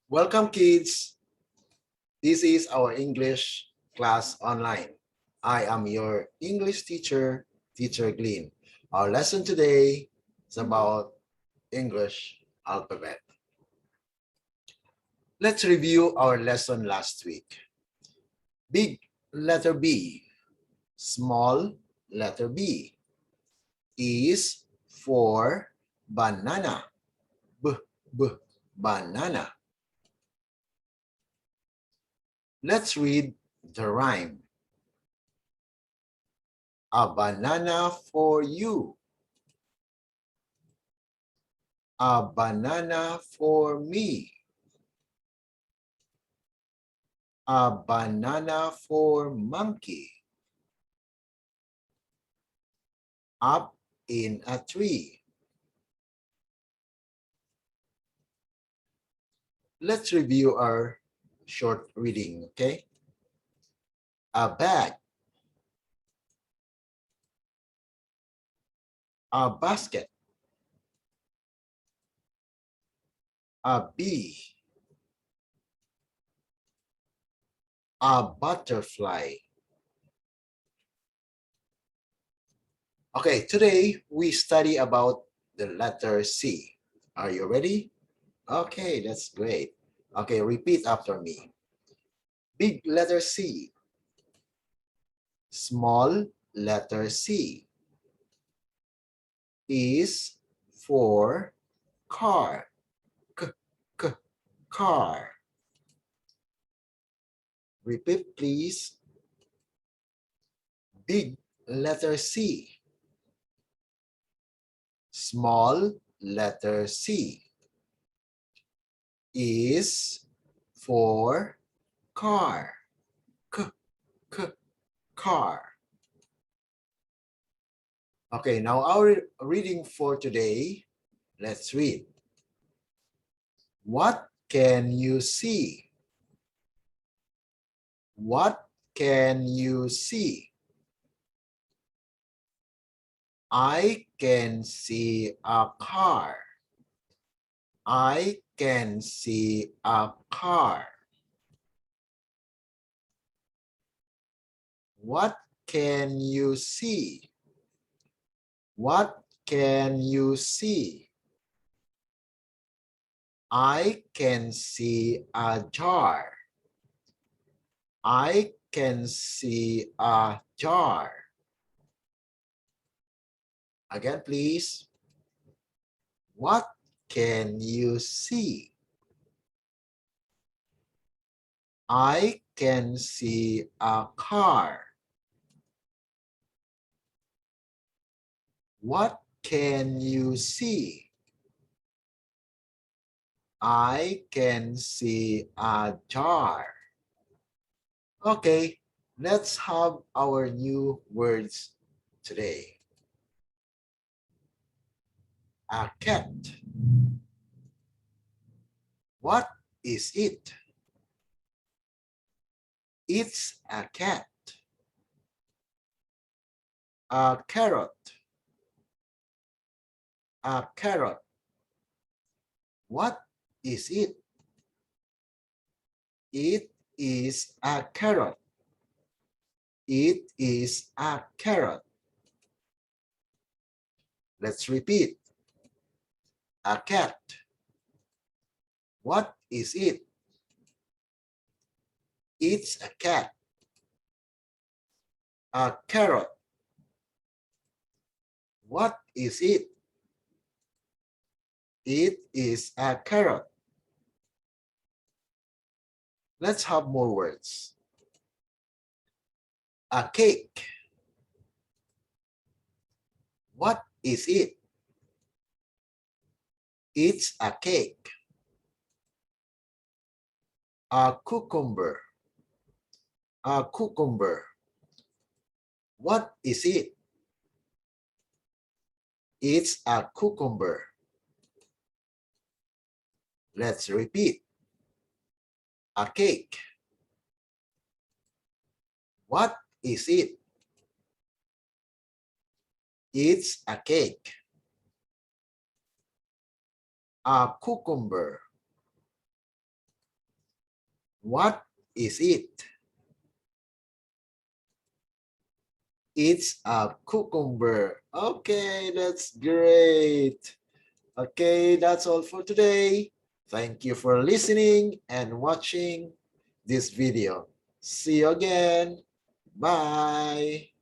Welcome, kids. This is our English class online. I am your English teacher, Teacher Glean. Our lesson today is about English alphabet. Let's review our lesson last week. Big letter B, small letter B is for banana. Banana. Let's read the rhyme. A banana for you. A banana for me. A banana for monkey. Up in a tree. Let's review our short reading, okay? A bag. A basket. A bee. A butterfly. Okay, today we study about the letter C. Are you ready? Okay, that's great. Okay, repeat after me. Big letter C. Small letter C is for car. Car. Repeat, please. Big letter C. Small letter C is for car. Car. Okay, now our reading for today. Let's read. What can you see? What can you see? I can see a car. I can see a car. What can you see? What can you see? I can see a jar. I can see a jar. Again, please. What can you see? I can see a car. What can you see? I can see a jar. Okay, let's have our new words today. A cat. What is it? It's a cat. A carrot. A carrot. What is it? It is a carrot. It is a carrot. Let's repeat. A cat. What is it? It's a cat. A carrot. What is it? It is a carrot. Let's have more words. A cake. What is it? It's a cake. A cucumber. A cucumber. What is it? It's a cucumber. Let's repeat. A cake. What is it? It's a cake. A cucumber. What is it? It's a cucumber. Okay, that's great. Okay, that's all for today. Thank you for listening and watching this video. See you again. Bye.